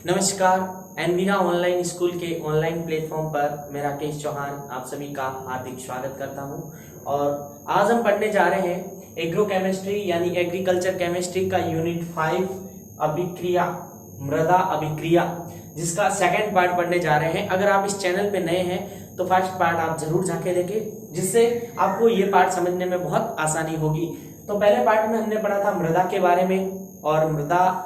नमस्कार। Envira online school के online platform पर मैं राकेश चौहान आप सभी का हार्दिक स्वागत करता हूं। और आज हम पढ़ने जा रहे हैं एग्रो केमिस्ट्री यानी एग्रीकल्चर केमिस्ट्री का यूनिट 5 अभिक्रिया, मृदा अभिक्रिया, जिसका सेकंड पार्ट पढ़ने जा रहे हैं। अगर आप इस चैनल पे नए हैं तो फर्स्ट पार्ट आप जरूर जाके देखें, जिससे आपको ये पार्ट समझने में बहुत आसानी होगी। तो पहले पार्ट में हमने पढ़ा था मृदा के बारे में, और मृदा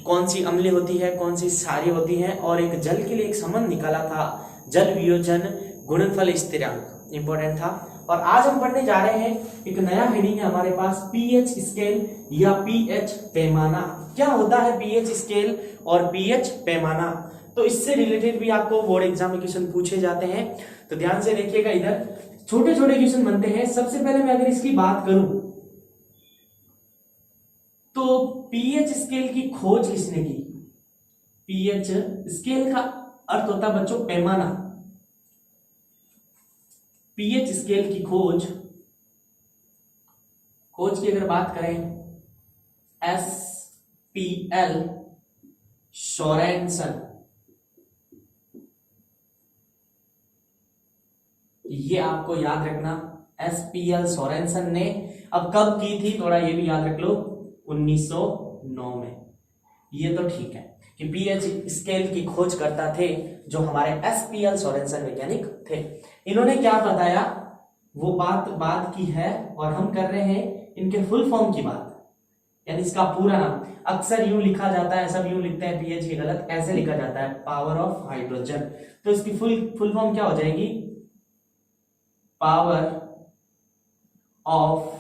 कौन सी अम्लीय होती है, कौन सी क्षारीय होती है, और एक जल के लिए एक संबंध निकाला था, जल वियोजन गुणनफल स्थिरांक, इंपॉर्टेंट था। और आज हम पढ़ने जा रहे हैं एक नया हेडिंग है हमारे पास, पीएच स्केल या पीएच पैमाना। क्या होता है पीएच स्केल और पीएच पैमाना? तो इससे रिलेटेड भी आपको बोर्ड एग्जाम में क्वेश्चन पूछे जाते हैं, तो ध्यान से देखिएगा। इधर छोटे छोटे क्वेश्चन बनते हैं। सबसे पहले मैं अगर इसकी बात करूं तो पीएच स्केल की खोज किसने की? पीएच स्केल का अर्थ होता है बच्चों पैमाना। पीएच स्केल की खोज की अगर बात करें, एसपीएल सोरेनसन, ये आपको याद रखना, एसपीएल सोरेनसन ने अब कब की थी, थोड़ा ये भी याद रख लो, 1909 में। ये तो ठीक है कि पीएच स्केल की खोज करता थे जो हमारे एसपीएल सोरेनसन वैज्ञानिक थे। इन्होंने क्या बताया वो बात की है, और हम कर रहे हैं इनके फुल फॉर्म की बात, यानी इसका पूरा नाम। अक्सर यूं लिखा जाता है, सब यूं लिखते हैं, पीएच की गलत, ऐसे लिखा जाता है, पावर ऑफ हाइड्रोजन। तो इसकी फुल फॉर्म क्या हो जाएगी? Power of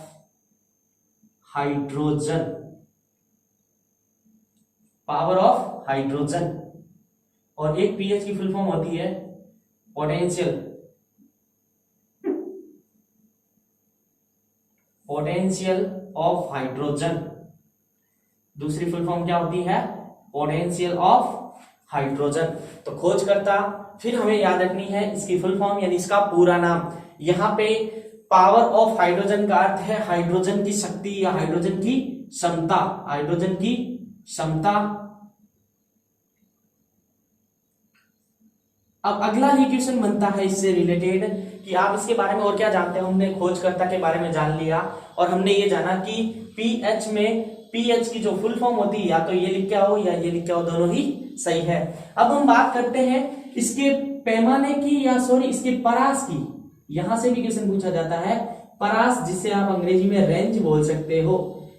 hydrogen, power of hydrogen. और एक पीएच की फुल फॉर्म होती है पोटेंशियल ऑफ हाइड्रोजन। दूसरी फुल फॉर्म क्या होती है? Potential of hydrogen. तो खोज करता, फिर हमें याद रखनी है इसकी फुल फॉर्म यानी इसका पूरा नाम। यहां पे पावर ऑफ हाइड्रोजन का अर्थ है हाइड्रोजन की शक्ति या हाइड्रोजन की क्षमता, हाइड्रोजन की क्षमता। अब अगला ही क्वेश्चन बनता है इससे रिलेटेड कि आप इसके बारे में और क्या जानते हैं। हमने खोजकर्ता के बारे में जान लिया, और हमने ये जाना कि पीएच में पीएच की जो फुल फॉर्म होती है या तो ये लिख के आओ या ये लिख के आओ, दोनों ही सही है। अब हम बात करते हैं इसके पैमाने की, या सॉरी इसके परास की। यहां से भी क्वेश्चन पूछा जाता है परास, जिसे आप अंग्रेजी में रेंज बोल सकते हो।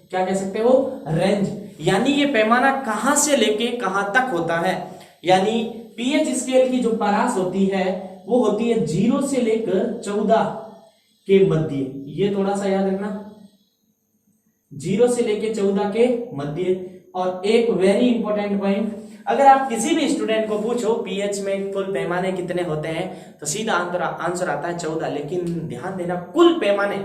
क्या कह सकते हो? रेंज। यानी ये पैमाना कहां से लेके कहां तक होता है। यानी पीएच स्केल की जो परास होती है वो होती है 0 से लेकर 14 के मध्य। ये थोड़ा सा याद रखना, 0 से लेकर 14 के मध्य। और एक वेरी इंपॉर्टेंट पॉइंट, अगर आप किसी भी स्टूडेंट को पूछो पीएच में कुल पैमाने कितने होते हैं, तो सीधा आंसर आता है 14। लेकिन ध्यान देना, कुल पैमाने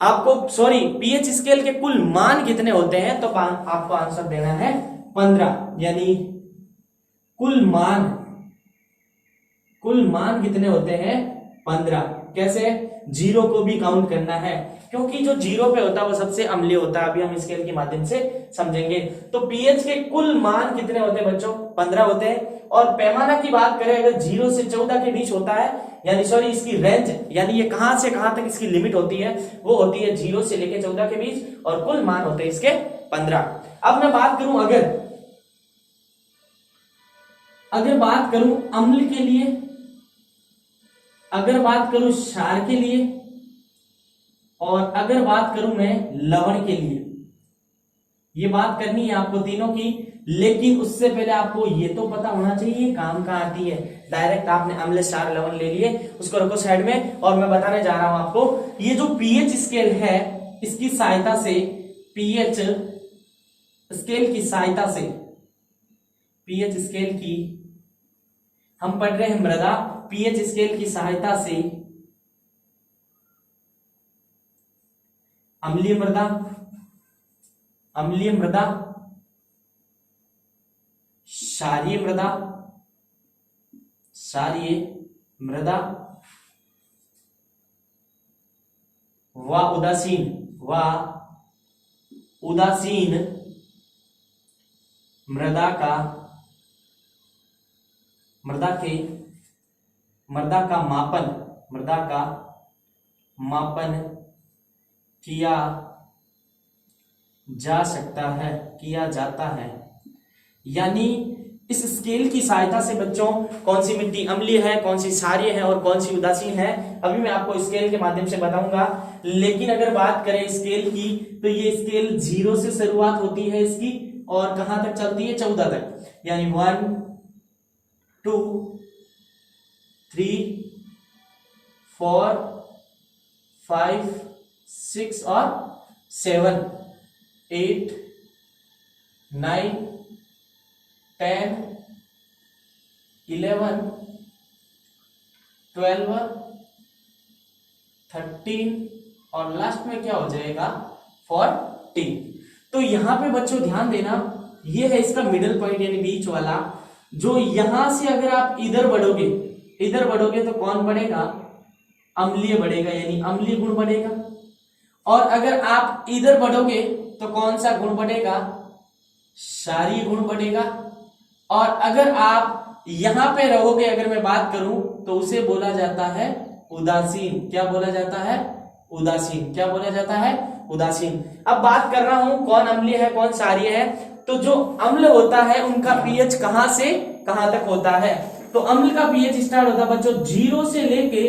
आपको, सॉरी पीएच स्केल के कुल मान कितने होते हैं, तो आपको आंसर देना है 15। यानी कुल मान कितने होते हैं? 15। कैसे? 0 को भी काउंट करना है, क्योंकि जो 0 पे होता है वो सबसे अम्लीय होता है। अभी हम स्केल के माध्यम से समझेंगे। तो पीएच के कुल मान कितने होते हैं बच्चों? 15 होते हैं। और पैमाना की बात करें, अगर 0 से 14 के बीच होता है, यानी सॉरी इसकी रेंज, यानी ये कहां से कहां तक इसकी लिमिट होती है, वो होती है 0 से लेकर 14 के बीच, और कुल मान होते हैं इसके 15। अब मैं बात करूं, अगर बात करूं अम्ल के लिए, अगर बात करूं क्षार के लिए, और अगर बात करूं मैं लवण के लिए, ये बात करनी है आपको तीनों की। लेकिन उससे पहले आपको ये तो पता होना चाहिए काम कहां आती है। डायरेक्ट आपने अम्ल क्षार लवण ले लिए, उसको रखो साइड में, और मैं बताने जा रहा हूं आपको ये जो पीएच स्केल है, इसकी सहायता से, पीएच स्केल की सहायता से, पीएच स्केल की, हम पढ़ रहे हैं मृदा, पीएच स्केल की सहायता से अम्लीय मृदा, क्षारीय मृदा व उदासीन मृदा का मृदा का मापन किया जाता है। यानी इस स्केल की सहायता से बच्चों कौन सी मिट्टी अम्लीय है, कौन सी क्षारीय है और कौन सी उदासीन है, अभी मैं आपको स्केल के माध्यम से बताऊंगा। लेकिन अगर बात करें स्केल की, तो ये स्केल 0 से शुरुआत होती है इसकी और कहां तक चलती है, 14 तक। यानी 1 2 3 4 5 6 और 7 8 9 10 11 12 13 और लास्ट में क्या हो जाएगा 14। तो यहां पे बच्चों ध्यान देना, ये है इसका मिडिल पॉइंट यानी बीच वाला। जो यहां से अगर आप इधर बढ़ोगे तो कौन बढ़ेगा, अम्लीय बढ़ेगा, यानी अम्लीय गुण बढ़ेगा। और अगर आप इधर बढ़ोगे तो कौन सा गुण बढ़ेगा, क्षारीय गुण बढ़ेगा। और अगर आप यहां पे रहोगे, अगर मैं बात करूं तो उसे बोला जाता है उदासीन। क्या बोला जाता है, उदासीन। क्या बोला जाता है, उदासीन। अब बात कर रहा हूं कौन अम्लीय है कौन क्षारीय है। तो जो अम्ल होता है उनका पीएच कहां से कहां तक होता है, तो अम्ल का पीएच स्टार्ट होता है बच्चों 0 से लेके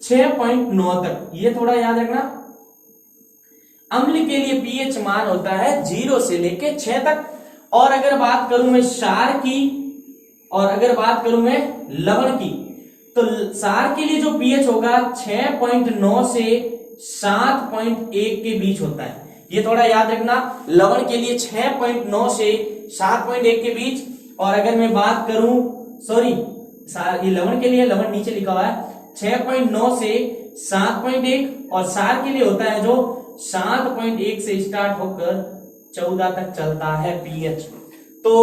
6.9 तक। ये थोड़ा याद रखना, अम्ल के लिए पीएच मान होता है 0 से लेके 6 तक। और अगर बात करूं मैं क्षार की और अगर बात करूं मैं लवण की, तो क्षार के लिए जो पीएच होगा 6.9 से 7.1 के बीच होता है। ये थोड़ा याद रखना, लवण के लिए 6.9 से 7.1 के बीच। और अगर मैं बात करूं, सॉरी ये लवण के लिए, लवण नीचे लिखा हुआ है 6.9 से 7.1 और क्षार के लिए होता है जो 7.1 से स्टार्ट होकर 14 तक चलता है पीएच। तो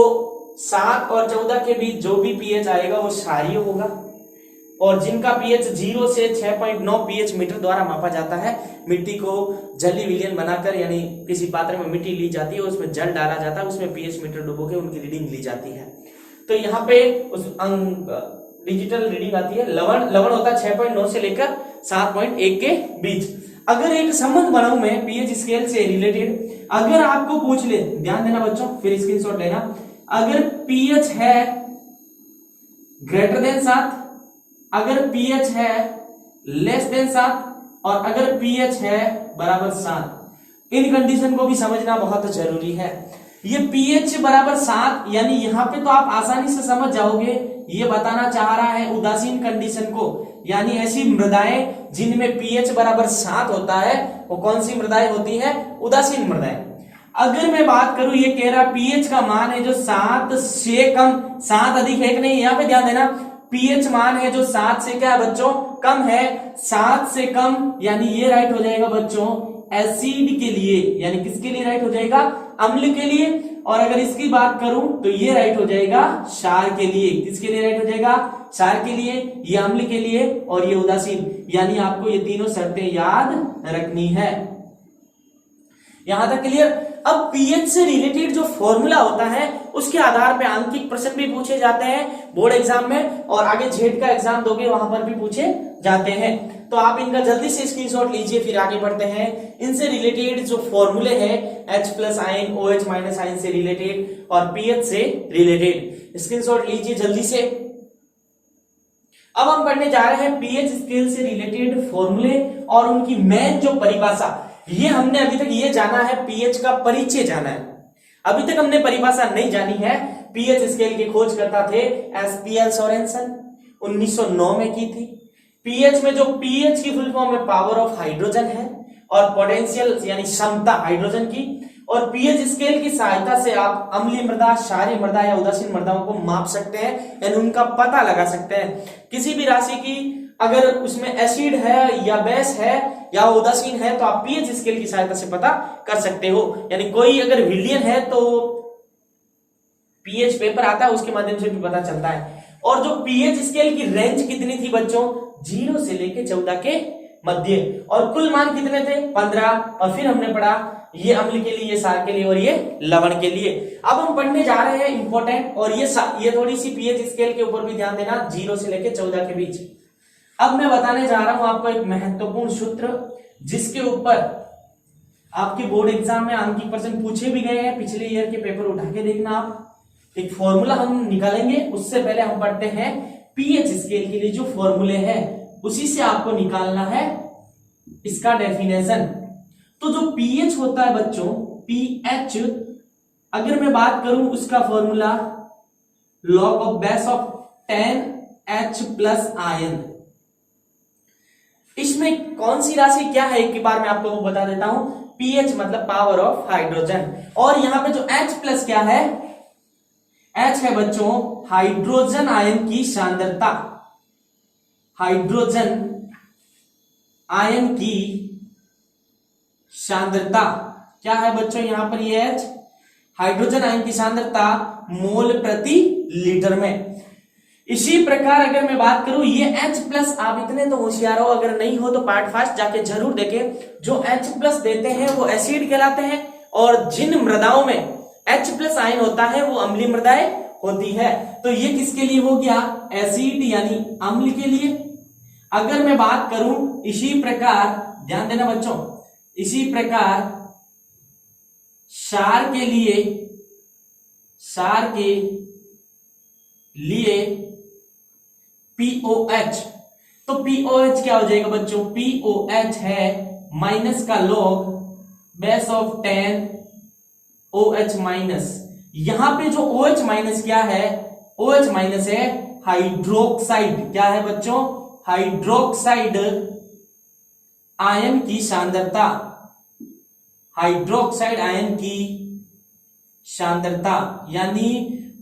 7 और 14 के बीच जो भी पीएच आएगा वो क्षारीय होगा। और जिनका पीएच 0 से 6.9 पीएच मीटर द्वारा मापा जाता है। मिट्टी को जली विलयन बनाकर, यानी किसी पात्र में मिट्टी ली जाती है, उसमें जल डाला जाता है, उसमें पीएच मीटर डुबो के उनकी रीडिंग ली जाती है। तो यहाँ पे उस डिजिटल रीडिंग आती है। लवण होता है 6.9 से लेकर 7.1 के बीच। अगर एक संबंध बनाऊं मैं पीएच स्केल से रिलेटेड, अगर आपको पूछ ले, ध्यान देना बच्चों, फिर स्क्रीनशॉट लेना। अगर पीएच है ग्रेटर देन 7, अगर पीएच है लेस देन 7 और अगर पीएच है बराबर 7, इन कंडीशन को भी समझना बहुत जरूरी है। ये पीएच बराबर 7 यानी यहां पे तो आप आसानी से समझ जाओगे, ये बताना चाह रहा है उदासीन कंडीशन को। यानी ऐसी मृदाएं जिनमें पीएच बराबर 7 होता है वो कौन सी मृदाएं होती है, उदासीन मृदाएं। अगर मैं बात करूं, ये कह रहा पीएच का मान है जो 7 से कम, 7 अधिक है कि नहीं, यहां पे ध्यान देना, पीएच मान है जो 7 से क्या है बच्चों, कम है। 7 से कम यानी ये राइट हो जाएगा बच्चों एसिड के लिए, यानी किसके लिए राइट हो जाएगा, अम्ल के लिए। और अगर इसकी बात करूं तो ये राइट हो जाएगा क्षार के लिए। किसके लिए राइट हो जाएगा, क्षार के लिए, ये अम्ल के लिए और ये उदासीन। यानी आपको ये तीनों शर्तें याद रखनी है। यहां तक क्लियर। अब पीएच से रिलेटेड जो फॉर्मूला होता है उसके आधार पे आंकिक प्रश्न भी पूछे जाते हैं बोर्ड एग्जाम में, और आगे जेड का एग्जाम दोगे वहां पर भी पूछे जाते हैं। तो आप इनका जल्दी से स्क्रीनशॉट लीजिए, फिर आगे बढ़ते हैं। इनसे रिलेटेड जो फॉर्मूले हैं H+ आयन, OH- आयन से रिलेटेड और पीएच से रिलेटेड, स्क्रीनशॉट लीजिए जल्दी से। अब हम पढ़ने जा रहे हैं पीएच स्केल से रिलेटेड फॉर्मूले और उनकी मेन जो परिभाषा। ये हमने अभी तक ये जाना है, पीएच का परिचय जाना है, अभी तक हमने परिभाषा नहीं जानी है। पीएच स्केल के खोजकर्ता थे SPL सोरेनसन, 1909 में की थी। पीएच में जो पीएच की फुल फॉर्म में पावर ऑफ हाइड्रोजन है और पोटेंशियल यानी क्षमता हाइड्रोजन की। और पीएच स्केल की सहायता से आप अम्लीय मृदा, क्षारीय मृदा या उदासीन मृदाओं को माप सकते हैं, यानी उनका पता लगा सकते हैं। किसी भी राशि की अगर उसमें एसिड है या बेस है या उदासीन है तो आप पीएच स्केल की सहायता से पता कर सकते हो। यानी कोई अगर विलियन है तो पीएच पेपर आता है, उसके माध्यम से भी पता चलता है। और जो पीएच स्केल की रेंज कितनी थी बच्चों, 0 से लेके 14 के मध्य, और कुल मान कितने थे 15। और फिर हमने पढ़ा ये अम्ल के लिए, ये क्षार के लिए और ये लवण के लिए। अब हम पढ़ने जा रहे हैं इंपॉर्टेंट, और ये थोड़ी सी पीएच स्केल के ऊपर भी ध्यान देना, 0 से लेकर 14 के बीच। अब मैं बताने जा रहा हूं आपको एक महत्वपूर्ण सूत्र, जिसके ऊपर आपके बोर्ड एग्जाम में आंकिक प्रश्न पूछे भी गए हैं, पिछले ईयर के पेपर उठा के देखना आप। एक फॉर्मूला हम निकालेंगे, उससे पहले हम पढ़ते हैं पीएच स्केल के लिए जो फॉर्मूले हैं, उसी से आपको निकालना है इसका डेफिनेशन। तो जो पीएच होता है बच्चों, पीएच अगर मैं बात करूं उसका formula log of base of 10H plus ion. इसमें कौन सी राशि क्या है एक बार मैं आपको वो बता देता हूं। पीएच मतलब पावर ऑफ हाइड्रोजन, और यहां पे जो H प्लस क्या है, H है बच्चों हाइड्रोजन आयन की सांद्रता, हाइड्रोजन आयन की सांद्रता क्या है बच्चों, यहां पर ये H हाइड्रोजन आयन की सांद्रता मोल प्रति लीटर में। इसी प्रकार अगर मैं बात करूं ये H प्लस, आप इतने तो होशियार हो, अगर नहीं हो तो पार्ट फास्ट जाके जरूर देखें। जो H प्लस देते हैं वो एसिड कहलाते हैं, और जिन मृदाओं में H प्लस आयन होता है वो अम्लीय मृदाएं होती है। तो ये किसके लिए हो गया, एसिड यानी अम्ल के लिए। अगर मैं बात करूं इसी प्रकार, ध्यान देना बच्चों, इसी प्रकार क्षार के लिए, क्षार के लिए POH, तो POH क्या हो जाएगा बच्चों, POH है माइनस का log base of 10OH minus. यहां पे जो OH माइनस क्या है, OH माइनस है हाइड्रोक्साइड, क्या है बच्चों, हाइड्रोक्साइड आयन की सांद्रता, हाइड्रोक्साइड आयन की सांद्रता, यानी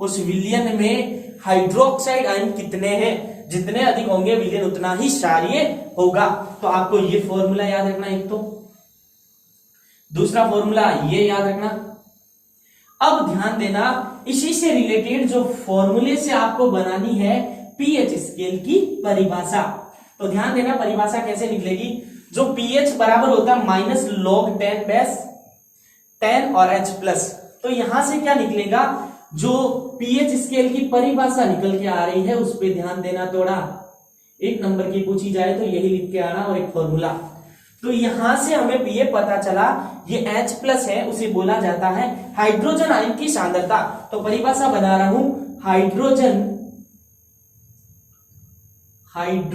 उस विलयन में हाइड्रोक्साइड आयन कितने हैं, जितने अधिक होंगे विलयन उतना ही क्षारीय होगा। तो आपको ये फॉर्मूला याद रखना एक तो, दूसरा फॉर्मूला ये याद रखना। अब ध्यान देना, इसी से रिलेटेड जो फॉर्मूले से आपको बनानी है पीएच स्केल की परिभाषा। तो ध्यान देना परिभाषा कैसे निकलेगी, जो पीएच बराबर होता है माइनस लॉग 10 बेस 10 और H प्लस। तो यहां से क्या निकलेगा, जो पीएच स्केल की परिभाषा निकल के आ रही है उस पर ध्यान देना थोड़ा। एक नंबर की पूछी जाए तो यही लिख के आना, और एक फॉर्मूला। तो यहां से हमें ये पता चला ये H प्लस है, उसे बोला जाता है हाइड्रोजन आयन की सांद्रता। तो परिभाषा बना रहा हूं, हाइड्रोजन आयन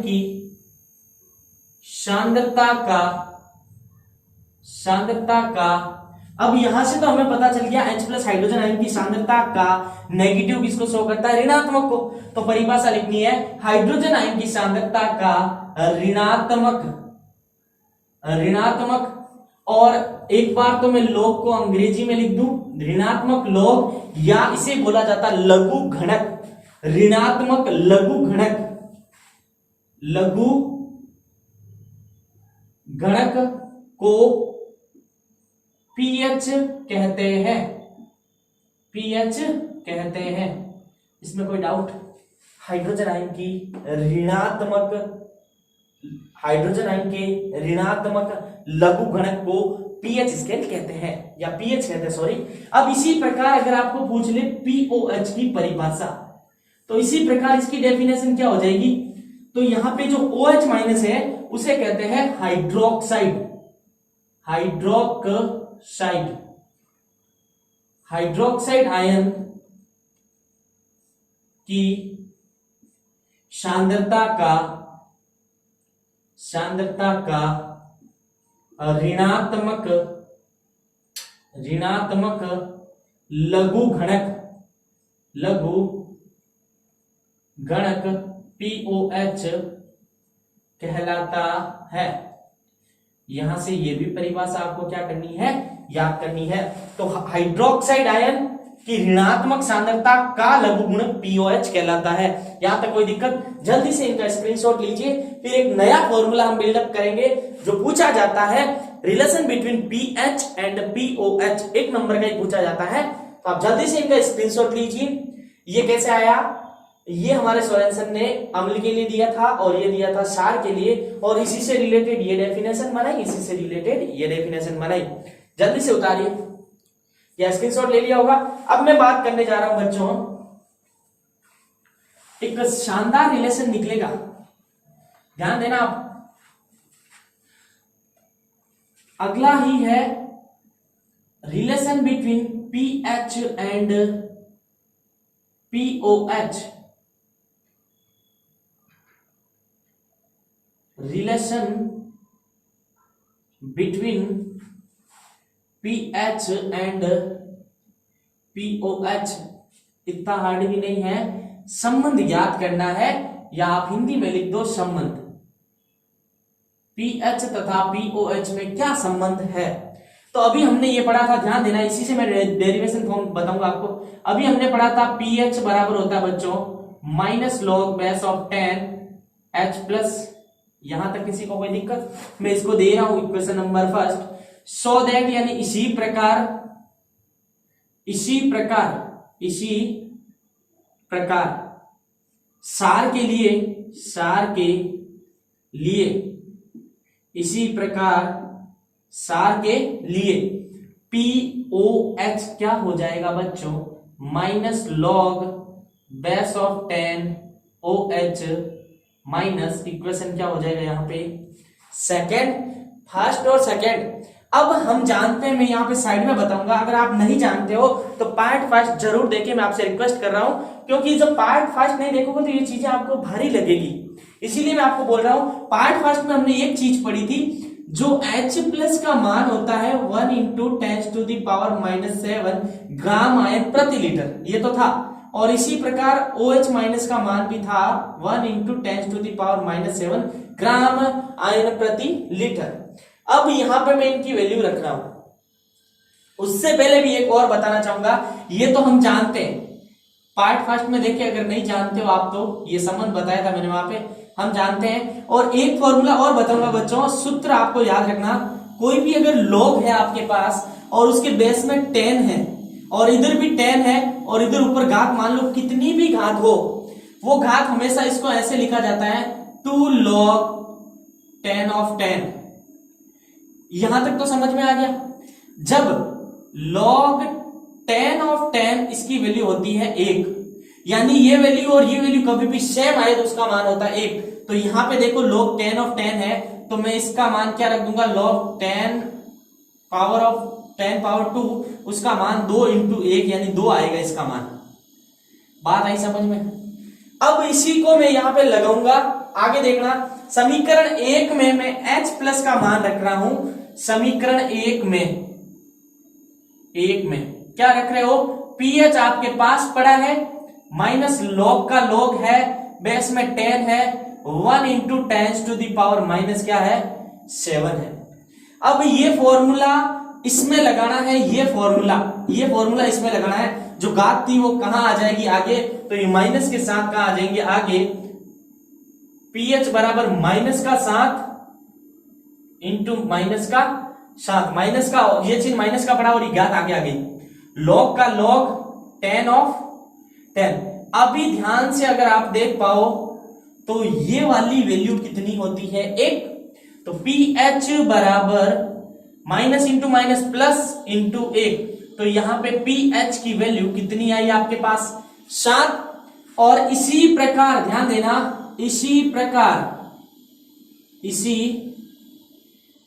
की सांद्रता का अब यहां से तो हमें पता चल गया H प्लस हाइड्रोजन आयन की सांद्रता का नेगेटिव किसको शो करता है, ऋणात्मक को। तो परिभाषा लिखनी है हाइड्रोजन आयन की सांद्रता का ऋणात्मक, और एक बार तो मैं लॉग को अंग्रेजी में लिख दूं, ऋणात्मक लॉग, या इसे बोला जाता लघु घनक, ऋणात्मक लघु घनक को पीएच कहते हैं, पीएच कहते हैं। इसमें कोई डाउट, हाइड्रोजन आयन के ऋणात्मक लघु घनक को पीएच स्केल कहते हैं, या पीएच कहते हैं, सॉरी। अब इसी प्रकार अगर आपको पूछ ले पीओएच की परिभाषा, तो इसी प्रकार इसकी डेफिनेशन क्या हो जाएगी, तो यहां पे जो OH माइनस है उसे कहते हैं हाइड्रोक्साइड आयन की सांद्रता का ऋणात्मक लघु घनक POH कहलाता है। यहां से ये भी परिभाषा आपको क्या करनी है, याद करनी है। तो हाइड्रोक्साइड आयन की ऋणात्मक सांद्रता का लघु गुणक POH कहलाता है। यहां तक कोई दिक्कत, जल्दी से इनका स्क्रीनशॉट लीजिए। फिर एक नया फॉर्मूला हम बिल्डअप करेंगे जो पूछा जाता है relation between pH and POH, एक नंबर का ही पूछा जाता है। तो आप जल्दी से इनका स्क्रीनशॉट लीजिए। ये कैसे आया? ये हमारे सोरेनसन ने अम्ल के लिए दिया था और ये दिया था क्षार के लिए, और इसी से रिलेटेड ये डेफिनेशन बनाई, इसी से रिलेटेड ये डेफिनेशन बनाई। जल्दी से उतारिए, या स्क्रीनशॉट ले लिया होगा। अब मैं बात करने जा रहा हूं बच्चों, एक शानदार रिलेशन निकलेगा, ध्यान देना आप। अगला ही है relation between pH and pOH. Relation between pH and pOH इतना हार्ड भी नहीं है, संबंध ज्ञात करना है, या आप हिंदी में लिख दो संबंध। पीएच तथा पीओएच में क्या संबंध है? तो अभी हमने ये पढ़ा था, ध्यान देना, इसी से मैं डेरिवेशन फॉर्म बताऊंगा आपको। अभी हमने पढ़ा था पीएच बराबर होता है बच्चों minus log base of 10H plus. यहां तक किसी को कोई दिक्कत? मैं इसको दे रहा हूं equation number first. So that यानी इसी प्रकार सार के लिए इसी प्रकार सार के लिए पीओएच क्या हो जाएगा बच्चों? Minus log base of 10OH minus equation क्या हो जाएगा यहाँ पे? सेकेंड, फर्स्ट और सेकेंड। अब हम जानते हैं, मैं यहाँ पे साइड में बताऊंगा, अगर आप नहीं जानते हो तो पार्ट फर्स्ट जरूर देखें, मैं आपसे रिक्वेस्ट कर रहा हूं, क्योंकि जब पार्ट फर्स्ट नहीं देखोगे तो ये चीजें आपको भारी लगेगी। इसीलिए मैं आपको बोल रहा हूं, पार्ट फर्स्ट में हमने एक चीज पढ़ी थी, जो H प्लस का मान होता है 1 × 10⁻⁻7 ग्राम आयन प्रति लीटर, ये तो था। और इसी प्रकार OH माइनस का मान भी था 1 × 10⁻⁻7 ग्राम आयन प्रति लीटर। अब यहां पे मैं इनकी वैल्यू रख रहा हूं। उससे पहले भी एक और बताना चाहूंगा, ये तो हम जानते हैं, पार्ट फर्स्ट में देखिए, अगर नहीं जानते हो आप तो ये संबंध बताया था मैंने वहां पे, हम जानते हैं। और एक फॉर्मूला और बताऊंगा बच्चों, सूत्र आपको याद रखना, कोई भी अगर लॉग है आपके पास और उसके बेस में 10 है और इधर भी 10 है और इधर ऊपर घात मान लो कितनी भी घात हो, वो घात हमेशा इसको ऐसे लिखा जाता है 2 log 10 of 10। यहां तक तो समझ में आ गया। जब log 10 of 10 इसकी वैल्यू होती है 1, यानी ये वैल्यू और ये वैल्यू कभी भी सेम आए तो उसका मान होता है 1। तो यहां पे देखो log 10 of 10 है, तो मैं इसका मान क्या रख दूंगा? log 10 पावर 2, उसका मान 2 × 1 यानी 2 आएगा इसका मान। बात आई समझ में? अब इसी को मैं यहां पे लगाऊंगा, आगे देखना। समीकरण 1 में मैं H प्लस का मान रख रहा हूं। समीकरण 1 में क्या रख रहे हो? पीएच आपके पास पड़ा है, माइनस लॉग का लॉग है, बेस में 10 है, 1 × 10⁻⁻ क्या है? 7 है। अब ये फॉर्मूला इसमें लगाना है, ये फॉर्मूला इसमें लगाना है। जो घात थी वो कहां आ जाएगी आगे? तो ये माइनस के साथ कहां आ जाएंगे आगे? पीएच बराबर माइनस का 7 × माइनस का 7, माइनस का ये चीज माइनस का पड़ा और ये घात आगे आ गई। लॉग का लॉग 10 of 10। अभी ध्यान से अगर आप देख पाओ तो ये वाली वैल्यू कितनी होती है? 1। तो पीएच बराबर minus into minus plus into 1, तो यहां पे पीएच की वैल्यू कितनी आई आपके पास? 7। और इसी प्रकार ध्यान देना, इसी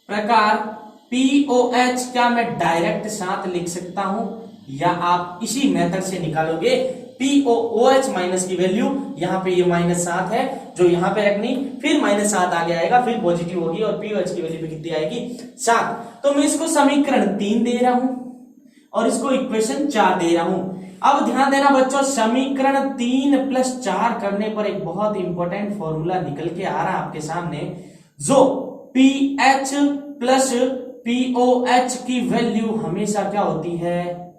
प्रकार पीओएच क्या मैं डायरेक्ट 7 लिख सकता हूं, या आप इसी मेथड से निकालोगे? पीओएच माइनस की वैल्यू यहां पे ये -7 है जो यहां पे रखनी, फिर -7 आगे आएगा, फिर पॉजिटिव होगी और पीओएच की वैल्यू कितनी आएगी? 7। तो मैं इसको समीकरण 3 दे रहा हूं और इसको इक्वेशन 4 दे रहा हूं। अब ध्यान देना बच्चों, समीकरण 3 + 4 करने पर एक बहुत इंपॉर्टेंट फॉर्मूला निकल के आ रहा है आपके सामने, जो पीएच प्लस पीओएच की वैल्यू हमेशा क्या होती है?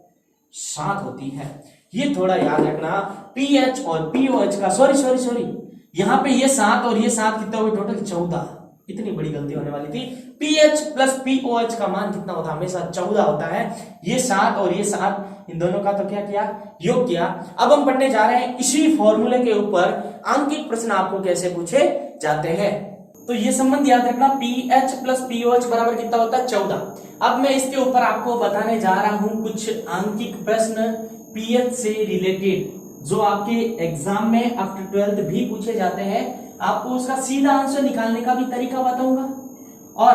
7 होती है। ये थोड़ा याद रखना, पीएच और पीओएच का, सॉरी यहां पे ये 7 और ये 7 कितना हुआ? टोटल 14। इतनी बड़ी गलती होने वाली थी। पीएच प्लस पीओएच का मान कितना होता है? हमेशा 14 होता है। ये 7 और ये 7 इन दोनों का तो क्या किया, योग किया। अब हम पढ़ने जा रहे हैं इसी फॉर्मूले के ऊपर आंकिक प्रश्न आपको कैसे पूछे जाते हैं। तो ये संबंध याद रखना, पीएच प्लस पीओएच बराबर कितना होता है, 14। अब मैं इसके ऊपर आपको बताने जा रहा हूं कुछ आंकिक प्रश्न पीएच से रिलेटेड, जो आपके एग्जाम में आफ्टर 12th भी पूछे जाते हैं। आपको उसका सीधा आंसर निकालने का भी तरीका बताऊंगा और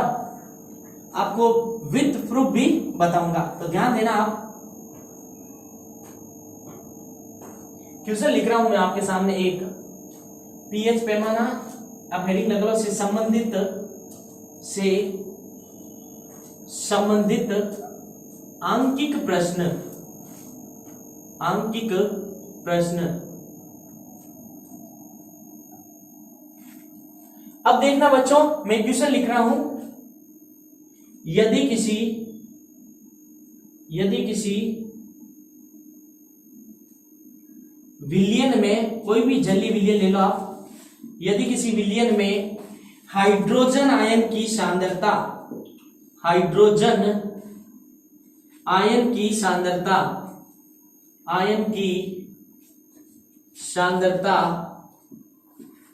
आपको विद प्रूफ भी बताऊंगा, तो ध्यान देना। आप क्वेश्चन लिख रहा हूं मैं आपके सामने, एक पीएच पैमाना, आप हेडिंग लग लो, से संबंधित आंकिक प्रश्न, आंकिक प्रश्न। अब देखना बच्चों, मैं क्वेश्चन लिख रहा हूं, यदि किसी विलियन में, कोई भी जली विलियन ले लो आप, यदि किसी विलियन में हाइड्रोजन आयन की सांद्रता, हाइड्रोजन आयन की सांद्रता, आयन की सांद्रता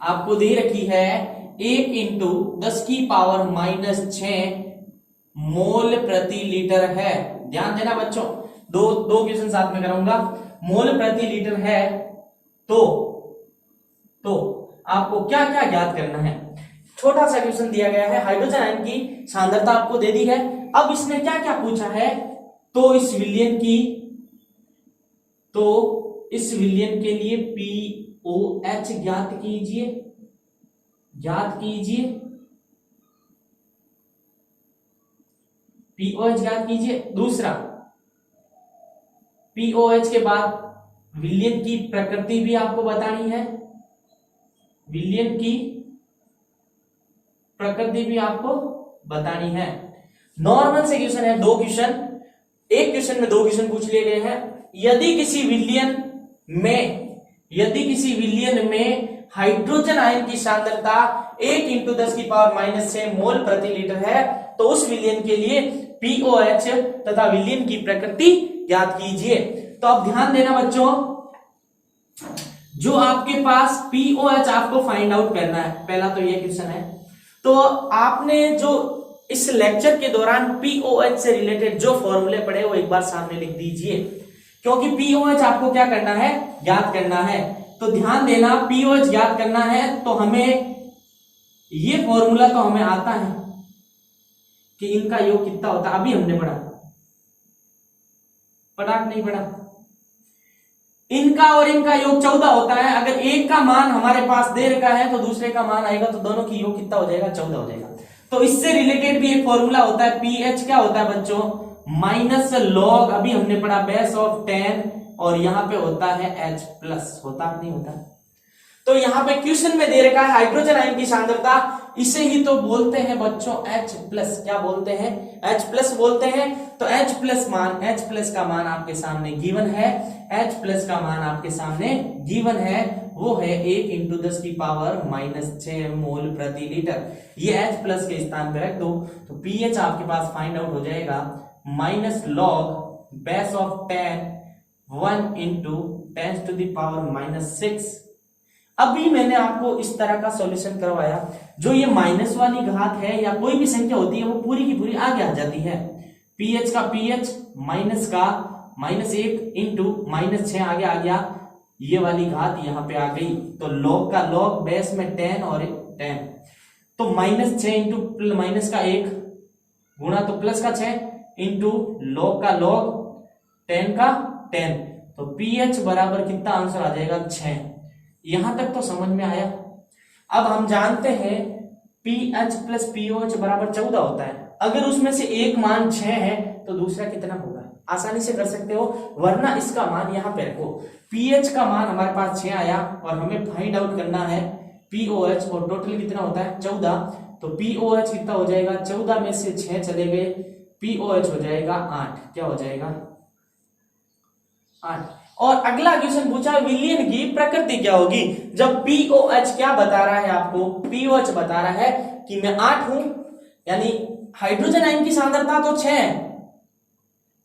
आपको दे रखी है 1 इंटू 10 की पावर -6 मोल प्रति लीटर है। ध्यान देना बच्चों, दो क्वेश्चन साथ में कराऊंगा। मोल प्रति लीटर है तो आपको क्या क्या ज्ञात करना है। छोटा सा क्वेश्चन दिया गया है, हाइड्रोजन आयन की सांद्रता आपको दे दी है। अब इसने क्या क्या पूछा है, तो इस विलियन के लिए पीओएच ज्ञात कीजिए, पीओएच ज्ञात कीजिए। दूसरा, पीओएच के बाद विलियन की प्रकृति भी आपको बतानी है, विलियन की प्रकृति भी आपको बतानी है। नॉर्मल से क्वेश्चन है, दो क्वेश्चन, एक क्वेश्चन में दो क्वेश्चन पूछ लिए गए हैं। यदि किसी विलियन में हाइड्रोजन आयन की सांद्रता 1 इंटू 10 की पावर -6 मोल प्रति लीटर है, तो उस विलियन के लिए पीओएच तथा विलियन की प्रकृति ज्ञात कीजिए। तो अब ध्यान देना बच्चों, जो आपके पास पीओएच आपको फाइंड आउट करना है, पहला तो ये क्वेश्चन है। तो आपने जो इस लेक्चर के दौरान पीओएच से रिलेटेड जो फॉर्मूले पढ़े वो एक बार सामने लिख दीजिए, क्योंकि पीओएच आपको क्या करना है, ज्ञात करना है। तो ध्यान देना, पीओएच ज्ञात करना है तो हमें ये फॉर्मूला तो हमें आता है कि इनका योग कितना होता है, अभी हमने पढ़ा नहीं पढ़ा, इनका और इनका योग 14 होता है। अगर एक का मान हमारे पास दे रखा है तो दूसरे का मान आएगा, तो दोनों की योग कितना हो जाएगा, 14 हो जाएगा। तो इससे रिलेटेड भी एक फॉर्मूला होता है, पीएच क्या होता है बच्चों, माइनस लॉग, अभी हमने पढ़ा बेस ऑफ 10, और यहां पे होता है H प्लस, होता नहीं होता। तो यहां पे क्वेश्चन में दे रखा है हाइड्रोजन आयन की सांद्रता, इसे ही तो बोलते हैं बच्चों H प्लस, क्या बोलते हैं, H प्लस बोलते हैं। तो H प्लस का मान आपके सामने गिवन है, H प्लस का मान आपके सामने गिवन है, वो है 1 इंटू 10 की पावर -6 मोल प्रति लीटर। ये H प्लस के स्थान पे रख दो, तो पीएच आपके पास फाइंड आउट हो जाएगा minus log base of 10 1 into 10 to the power -6। अभी मैंने आपको इस तरह का सॉल्यूशन करवाया, जो ये माइनस वाली घात है या कोई भी संख्या होती है वो पूरी की पूरी आगे आ जाती है। पीएच का पीएच, माइनस का -1 इंटू -6 आगे आ गया, ये वाली घात यहां पे आ गई। तो लॉग का लॉग बेस में 10 और 10, तो -6 इंटू माइनस का 1 गुणा तो प्लस का 6 इंटू लॉग का लॉग 10 का 10, तो पीएच बराबर कितना आंसर आ जाएगा, 6। यहां तक तो समझ में आया। अब हम जानते हैं पीएच प्लस पीओएच बराबर 14 होता है। अगर उसमें से एक मान 6 है तो दूसरा कितना होगा, आसानी से कर सकते हो, वरना इसका मान यहां पे रखो। पीएच का मान हमारे पास 6 आया और हमें फाइंड आउट करना है पीओएच, और टोटल कितना होता है, 14। तो पीओएच कितना हो जाएगा, 14 में से 6 चले गए, पीओएच हो जाएगा 8। क्या हो जाएगा, 8। और अगला क्वेश्चन पूछा विलियन की प्रकृति क्या होगी, जब पीओएच क्या बता रहा है आपको, पीओएच बता रहा है कि मैं 8 हूं, यानी हाइड्रोजन आयन की सांद्रता तो 6 है,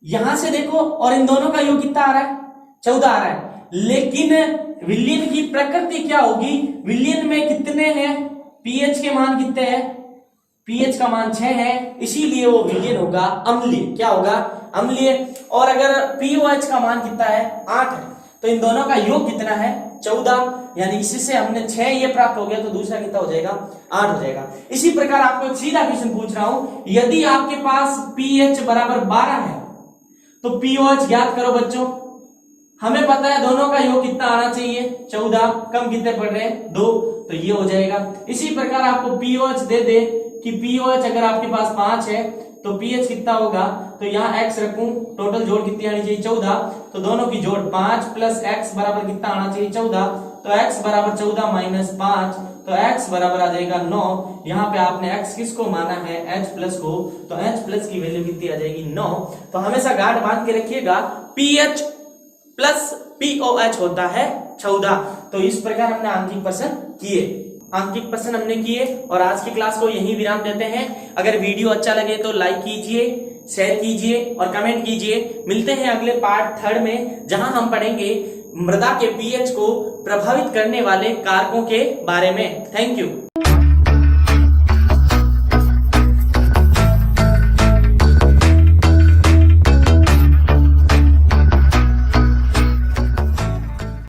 यहां से देखो, और इन दोनों का योग कितना आ रहा है, 14 आ रहा है। लेकिन विलयन की प्रकृति क्या होगी, विलयन में कितने हैं, पीएच के मान कितने हैं, पीएच का मान 6 है, इसीलिए वो विलयन होगा अम्लीय। क्या होगा, अम्लीय। और अगर पीओएच का मान कितना है, 8 है, तो इन दोनों का योग कितना है, 14, यानी इससे हमने 6 ये प्राप्त हो गया, तो दूसरा कितना हो जाएगा, 8 हो जाएगा। इसी प्रकार आपको एक सीधा क्वेश्चन पूछ रहा हूं, यदि आपके पास पीएच बराबर 12 है तो पीओएच ज्ञात करो बच्चों। हमें पता है दोनों का योग कितना आना चाहिए, 14, कम कितने पड़ रहे हैं, 2, तो ये हो जाएगा। इसी प्रकार आपको पीओएच दे दे कि पीओएच अगर आपके पास 5 है तो पीएच कितना होगा, तो यहाँ x रखूं, टोटल जोड़ कितनी आनी चाहिए, 14, तो दोनों की जोड़ 5 प्लस x बराबर कितना आना चाहिए, 14, तो x बराबर 14 माइनस 5, तो x बराबर आ जाएगा 9। यहाँ पे आपने x किसको माना है, h प्लस को, तो h प्लस की वैल्यू कितनी आ जाएगी, 9। तो हमेशा गांठ बांध के रखिएगा, pH प्लस POH होता है 14। तो इस प्रकार हमने आंकिक प्रश्न किए, आंकिक प्रश्न हमने किए, और आज की क्लास को यहीं विराम देते हैं। अगर वीडियो अच्छा लगे तो लाइक कीजिए, शेयर कीजिए और कमेंट कीजिए। मिलते हैं अगले पार्ट 3 में, जहां हम पढ़ेंगे मृदा के पीएच को प्रभावित करने वाले कारकों के बारे में। Thank you.